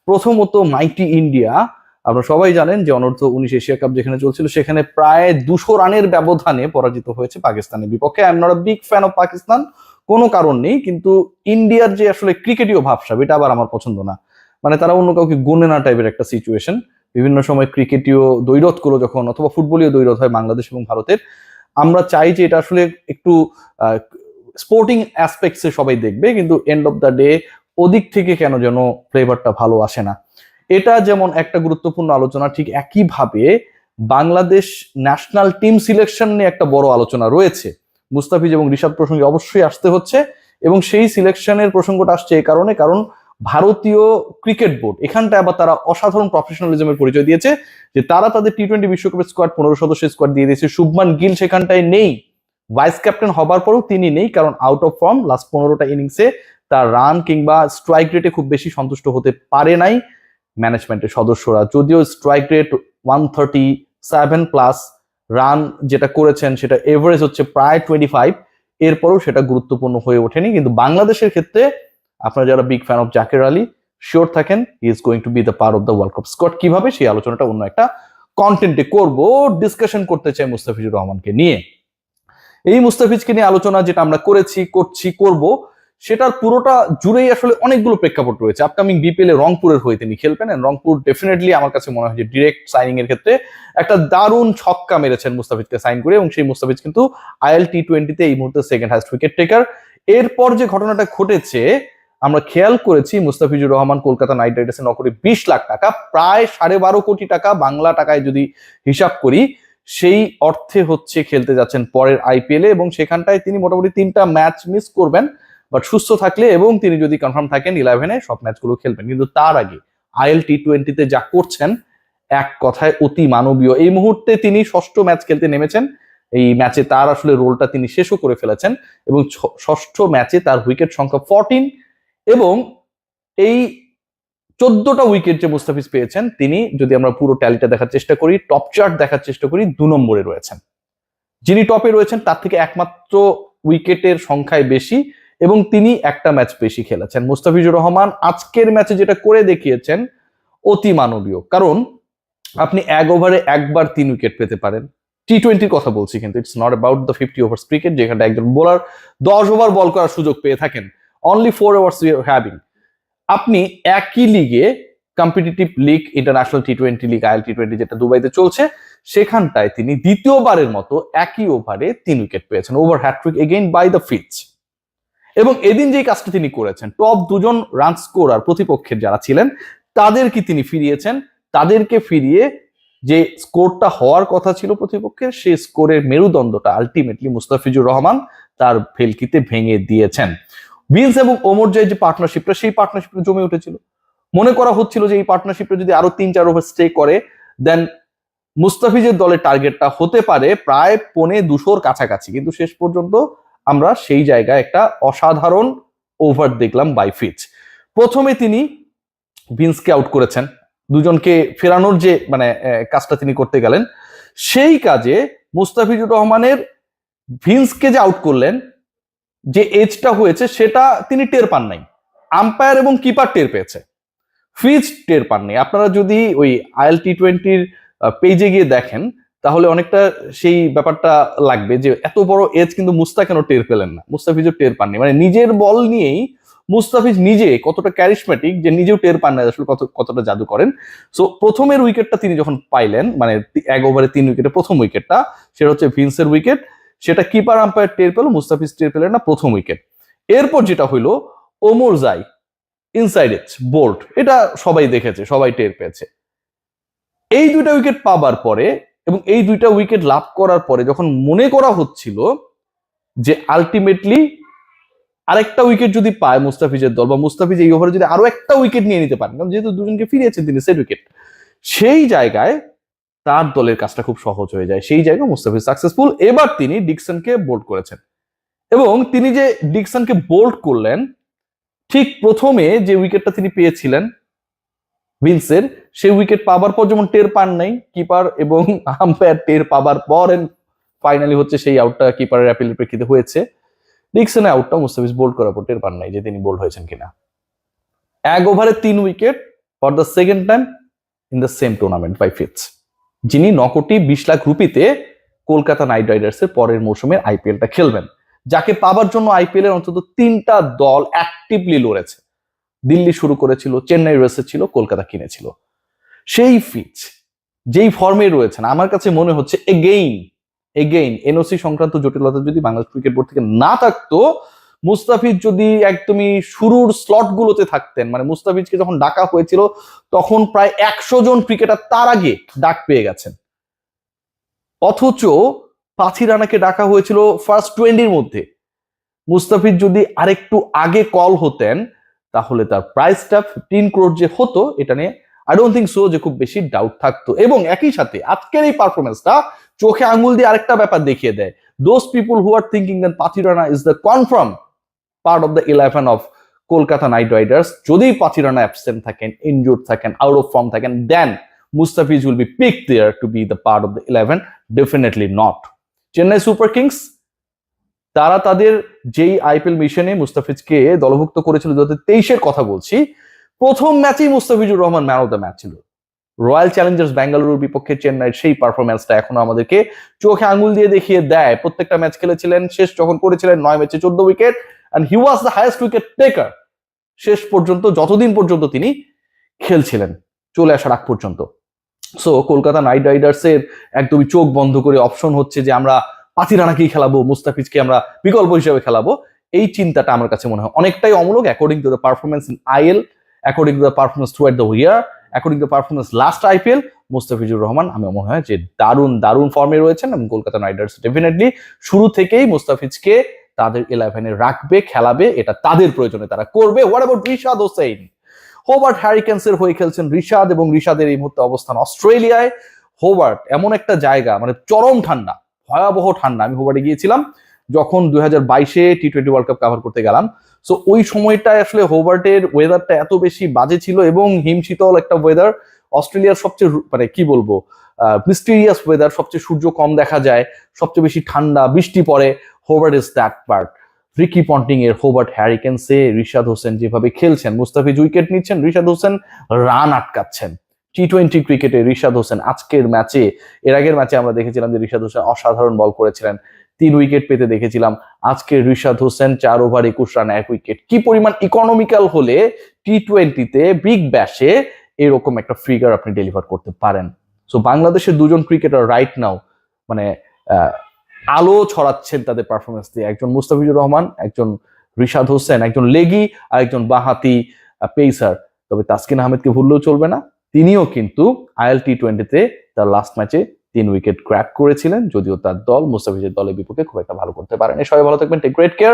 প্রথমত মাইটি ইন্ডিয়া, আপনারা সবাই জানেন যে অনূর্ধ্ব-19 এশিয়া কাপ যেখানে চলছিল সেখানে প্রায় 200 রানের ব্যবধানে পরাজিত হয়েছে পাকিস্তানের বিপক্ষে। I am not a big fan of Pakistan, কোনো কারণ নেই, কিন্তু ইন্ডিয়ার যে আসলে ক্রিকেটীয় ভাবসাব এটা আবার আমার পছন্দ না। মানে তারা অন্য কাউকে গুনে না টাইপের একটা সিচুয়েশন। বিভিন্ন সময় ক্রিকেটীয় দ্বৈরথগুলো যখন অথবা ফুটবলীয় দ্বৈরথ হয় বাংলাদেশ এবং ভারতের, আমরা চাই যে এটা আসলে একটু স্পোর্টিং অ্যাসপেক্টসে সবাই দেখবে, কিন্তু এন্ড অফ দ্য ডে ওদিক থেকে কেন যেন ফ্লেভারটা ভালো আসে না। এটা যেমন একটা গুরুত্বপূর্ণ আলোচনা, ঠিক একইভাবে বাংলাদেশ ন্যাশনাল টিম সিলেকশন নিয়ে একটা বড় আলোচনা রয়েছে। মুস্তাফিজ এবং রিশাদ প্রসঙ্গে অবশ্যই আসতে হচ্ছে, এবং সেই সিলেকশনের প্রসঙ্গটা আসছে এই কারণে, কারণ ভারতীয় ক্রিকেট বোর্ড এখানটায় আবার তারা অসাধারণ প্রফেশনালিজমের পরিচয় দিয়েছে যে তারা তাদের টি-20 বিশ্বকাপের স্কোয়াড 15 সদস্যের স্কোয়াড দিয়ে দিয়েছে। শুভমান গিল সেখানটায় নেই, ভাইস ক্যাপ্টেন হবার পরেও তিনি নেই, কারণ আউট অফ ফর্ম। লাস্ট 15টা ইনিংসে তার রান কিংবা স্ট্রাইক রেটে খুব বেশি সন্তুষ্ট হতে পারে নাই ম্যানেজমেন্টের সদস্যরা। যদিও স্ট্রাইক রেট 137+, রান যেটা করেছেন সেটা এভারেজ হচ্ছে প্রায় 25, এরপরও সেটা গুরুত্বপূর্ণ হয়ে ওঠেনি। কিন্তু বাংলাদেশের ক্ষেত্রে আপনারা যারা big fan of Zaker Ali, sure থাকেন he is going to be the part of the world cup squad. কিভাবে, সেই আলোচনাটা অন্য একটা কন্টেন্টে করব। ডিসকাশন করতে চাই মুস্তাফিজুর রহমানকে নিয়ে। এই মুস্তাফিজকে নিয়ে আলোচনা যেটা আমরা করব, সেটার পুরোটা জুড়েই আসলে অনেকগুলো প্রেক্ষাপট রয়েছে। আপকামিং বিপিএল এ রংপুরের হয়ে তিনি খেলবেন, রংপুর ডেফিনেটলি আমার কাছে মনে হয় যে ডিরেক্ট সাইনিং এর ক্ষেত্রে একটা দারুণ ছক্কা মেরেছেন মুস্তাফিজকে সাইন করে, এবং সেই মুস্তাফিজ কিন্তু আইএল টি-20তে এই মুহূর্তে সেকেন্ড হাইস্ট উইকেট টেকার। এরপর যে ঘটনাটা ঘটেছে আমরা খেয়াল করেছি, মুস্তাফিজুর রহমান কলকাতা নাইট রাইডার্সে নকরে 20 লাখ টাকা, প্রায় 12.5 কোটি টাকা বাংলা টাকায় যদি হিসাব করি, সেই অর্থে হচ্ছে খেলতে যাচ্ছেন পরের আইপিএল এ, এবং সেখানটায় তিনি মোটামুটি 3টা ম্যাচ মিস করবেন, বাট সুস্থ থাকলে এবং তিনি যদি কনফার্ম থাকেন 11-এ সব ম্যাচগুলো খেলবেন। কিন্তু তার আগে আইএল টি-20তে যা করছেন এক কথায় অতি মানবীয়। এই মুহূর্তে তিনি 6ষ্ঠ ম্যাচ খেলতে নেমেছেন, এই ম্যাচে তার আসলে রোলটা তিনি শেষও করে ফেলেছেন, এবং 6ষ্ঠ ম্যাচে তার উইকেট সংখ্যা 14, এবং এই 14টা উইকেট যে মুস্তাফিজ পেয়েছেন, তিনি যদি আমরা পুরো ট্যালিটা দেখার চেষ্টা করি, টপ চার্ট দেখার চেষ্টা করি, 2 নম্বরে রয়েছেন। যিনি টপে রয়েছেন তার থেকে একমাত্র উইকেটের সংখ্যায় বেশি, এবং তিনি একটা ম্যাচ বেশি খেলেছেন। মুস্তাফিজুর রহমান আজকের ম্যাচে যেটা করে দেখিয়েছেন অতি মানবীয়, কারণ আপনি 1 ওভারে একবার 3 উইকেট পেতে পারেন। টি-20-র কথা বলছি, কিন্তু it's not about the 50 ওভার্স cricket, যেখানে একজন বোলার 10 ওভার বল করার সুযোগ পেয়ে থাকেন। Only 4 overs you are having. আপনি একই লিগে, কম্পিটিটিভ লিগ, ইন্টারন্যাশনাল টি-20 লিগ, আইএল টি-20 যেটা দুবাইতে চলছে, সেখানটায় তিনি দ্বিতীয়বারের মতো একই ওভারে 3 উইকেট পেয়েছেন, over hat-trick again by the ফিচ। এবং এদিন যে কাজটা তিনি করেছেন, টপ 2জন রান স্কোরার প্রতিপক্ষের যারা ছিলেন তাদেরকে তিনি ফিরিয়েছেন, তাদেরকে ফিরিয়ে যে স্কোরটা হওয়ার কথা ছিল প্রতিপক্ষের, সেই স্কোরের মেরুদণ্ডটা আলটিমেটলি মুস্তাফিজুর রহমান তার ভেলকিতে ভেঙে দিয়েছেন। ভিন্স এবং ওমর জয়ের যে পার্টনারশিপটা, সেই পার্টনারশিপটা জমে উঠেছিল। মনে করা হচ্ছিল যে এই পার্টনারশিপটা যদি আরো 3-4 ওভার স্টে করে, দেন মুস্তাফিজের দলের টার্গেটটা হতে পারে প্রায় 250-র কাছাকাছি। কিন্তু শেষ পর্যন্ত আমরা সেই জায়গায় একটা অসাধারণ ওভার দেখলাম বাই ফিচ। প্রথমে তিনি ভিন্সকে আউট করেছেন, দুজনকে ফেরানোর যে কাজটা তিনি করতে গেলেন, সেই কাজে মুস্তাফিজুর রহমানের ভিন্সকে যে আউট করলেন, যে এজটা হয়েছে সেটা তিনি টের পান নাই, আম্পায়ার এবং কিপার টের পেয়েছে, ফিচ টের পাননি। আপনারা যদি ওই আইএল টি-20-র পেজে গিয়ে দেখেন, তাহলে অনেকটা সেই ব্যাপারটা লাগবে যে এত বড় এজ কিন্তু মুস্তা কেন টের পেলেন না, মুস্তাফিজও টের পাননি। মানে নিজের বল নিয়েই মুস্তাফিজ নিজে কতটা ক্যারিশমেটিক যে নিজেও টের পান না আসলে কতটা জাদু করেন। সো প্রথমের উইকেটটা তিনি যখন পাইলেন, মানে 1 ওভারে 3 উইকেটে প্রথম উইকেটটা, সেটা হচ্ছে ভিন্সের উইকেট, সেটা কিপার আম্পায়ার টের পেল, মুস্তাফিজ টের পেলেন না, প্রথম উইকেট। এরপর যেটা হইলো, ওমর জাই ইনসাইড এজ বোল্ড, এটা সবাই দেখেছে, সবাই টের পেয়েছে। এই 2টা উইকেট পাবার পরে এবং এই 2টা উইকেট লাভ করার পরে যখন মনে করা হচ্ছিল যে আলটিমেটলি আরেকটা উইকেট যদি পায় মুস্তাফিজের দল, বা মুস্তাফিজ এই ওভারে যদি আরো একটা উইকেট নিয়ে নিতে পারেন, কারণ যেহেতু দুজনকে ফিরিয়েছেন তিনি সেট উইকেট, সেই জায়গায় তার দলের কাজটা খুব সহজ হয়ে যায়। সেই জায়গায় মুস্তাফিজ সাকসেসফুল। এবার তিনি ডিকসনকে বোল্ড করেছেন, এবং তিনি যে ডিকসনকে বোল্ড করলেন, ঠিক প্রথমে যে উইকেটটা তিনি পেয়েছিলেন ভিন্সের, সেই উইকেট পাবার পর যেমন টের পান নাই কিপার এবং আম্পায়ার, টের পাবার পর ফাইনালি হচ্ছে সেই আউটটা কিপারের অ্যাপিলের প্রেক্ষিতে হয়েছে। ডিকসনের আউটটা মুস্তাফিজ বোল্ড করার পর টের পান নাই যে তিনি বোল্ড হয়েছেন কিনা। 1 ওভারে 3 wicket, for the second time in the same tournament by ফিটস, যিনি 9 কোটি 20 লাখ রুপিতে কলকাতা নাইট রাইডার্সের পরের মৌসুমের আইপিএলটা খেলবেন, যাকে পাবার জন্য আইপিএল এর অন্তত 3টা দল অ্যাক্টিভলি লড়েছে। দিল্লি শুরু করেছিল, চেন্নাই রেসে ছিল, কলকাতা কিনেছিল। সেই ফিটস যেই ফর্মে রয়েছেন, আমার কাছে মনে হচ্ছে এগেইন এনওসি সংক্রান্ত জটিলতা যদি বাংলাদেশ ক্রিকেট বোর্ড থেকে না থাকতো, মুস্তাফিজ যদি একদমই শুরুর স্লট গুলোতে থাকতেন, মানে মুস্তাফিজকে যখন ডাকা হয়েছিল তখন প্রায় 100 জন ক্রিকেটার তার আগে ডাক পেয়ে গেছেন, অথচ পাথি রানাকে ডাকা হয়েছিল ফার্স্ট 20-র মধ্যে। মুস্তাফিজ যদি আরেকটু আগে কল হতেন তাহলে তার প্রাইসটা 15 crore যে হতো, এটা নিয়ে আই ডোন্ট থিঙ্ক সো যে খুব বেশি ডাউট থাকতো। এবং একই সাথে আজকের এই পারফরমেন্সটা চোখে আঙুল দিয়ে আরেকটা ব্যাপার দেখিয়ে দেয়, those people who are thinking that Pathirana is the confirm part of the 11 of Kolkata knight riders, যদি পাথি রানা অ্যাবসেন্ট থাকেন, ইনজুর্ড থাকেন, আউট অফ ফর্ম থাকেন, then Mustafiz will be picked there to be the part of the 11, definitely not. Chennai super kings তারা তাদের যেই IPL মিশনে মুস্তাফিজকে দলভুক্ত করেছিল 2023-এর কথা বলছি, প্রথম ম্যাচেই Mustafizur Rahman man of the match ছিল। রয়্যাল চ্যালেঞ্জার্স বেঙ্গালুরুর বিপক্ষে চেন্নাইয়ের সেই পারফরমেন্সটা এখনো আমাদেরকে চোখে আঙুল দিয়ে দেখিয়ে দেয়। প্রত্যেকটা ম্যাচ খেলেছিলেন, শেষ যখন করেছিলেন 9 ম্যাচে 14 wicket, and he was the highest wicket taker শেষ পর্যন্ত, যতদিন পর্যন্ত তিনি খেলছিলেন, চলে আসার আগ পর্যন্ত। সো কলকাতা নাইট রাইডার্সের একদমই চোখ বন্ধ করে অপশন হচ্ছে যে আমরা পাথি রানাকেই খেলাবো, মুস্তাফিজকে আমরা বিকল্প হিসেবে খেলাবো, এই চিন্তাটা আমার কাছে মনে হয় অনেকটাই অমূলক। According to the performance in IL, according to the performance through the year, according to the performance last IPL, Mustafizur Rahman আমার মনে হয় যে দারুণ ফর্মে রয়েছেন, এবং কলকাতা নাইট রাইডার্স ডেফিনেটলি শুরু থেকেই মুস্তাফিজকে তাদের 11-এ রাখবে, খেলাবে, এটা তাদের প্রয়োজনে তারা করবে। What about Rishad Hossain? Hobart হ্যারিকেন্সের হয়ে খেলছেন রিশাদ, এবং রিশাদের এই মুহূর্তে অবস্থান অস্ট্রেলিয়ায়। হোবার্ট এমন একটা জায়গা, মানে চরম ঠান্ডা, ভয়াবহ ঠান্ডা। আমি হোবার্টে গিয়েছিলাম যখন 2022-এ টি20 ওয়ার্ল্ড কাপ কভার করতে গেলাম। সো ওই সময়টায় আসলে হোবার্টের ওয়েদারটা এত বেশি বাজে ছিল, এবং হিমশীতল একটা ওয়েদার। অস্ট্রেলিয়ার সবচেয়ে মানে কি বলবো মিস্টিরিয়াস ওয়েদার, সবচেয়ে সূর্য কম দেখা যায়, সবচেয়ে বেশি ঠান্ডা, বৃষ্টি পড়ে। Hobart is that part. Ricky Ponting এর হোবার্ট হ্যারিকেন্সে রিশাদ হোসেন যেভাবে খেলছেন, মুস্তাফিজ উইকেট নিচ্ছেন, রিশাদ হোসেন রান আটকাচ্ছেন। টি20 ক্রিকেটে রিশাদ হোসেন আজকের ম্যাচে, এর আগের ম্যাচে আমরা দেখেছিলাম যে রিশাদ হোসেন অসাধারণ বল করেছিলেন, 3 উইকেট পেতে দেখেছিলাম। আজকে Rishad Hossain 4 over 21 run 1 wicket. কি পরিমাণ ইকোনমিক্যাল হলে টি20-তে বিগ ব্যাশে এরকম একটা ফিগার আপনি ডেলিভার করতে পারেন। সো বাংলাদেশের দুজন ক্রিকেটার রাইট নাও মানে আলো ছড়াচ্ছেন তাদের পারফরমেন্স দিয়ে, একজন মুস্তাফিজুর রহমান, একজন রিশাদ হোসেন, একজন লেগি আর একজন বাহাতি পেসার। তবে তাসকিন আহমেদকে ভুললেও চলবে না, তিনিও কিন্তু আইএল টি20-তে তার লাস্ট ম্যাচে 3 উইকেট ক্র্যাক করেছিলেন, যদিও তার দল মুস্তাফিজের দলের বিপক্ষে খুব একটা ভালো করতে পারেনি। সবাই ভালো থাকবেন, টেক গ্রেট কেয়ার।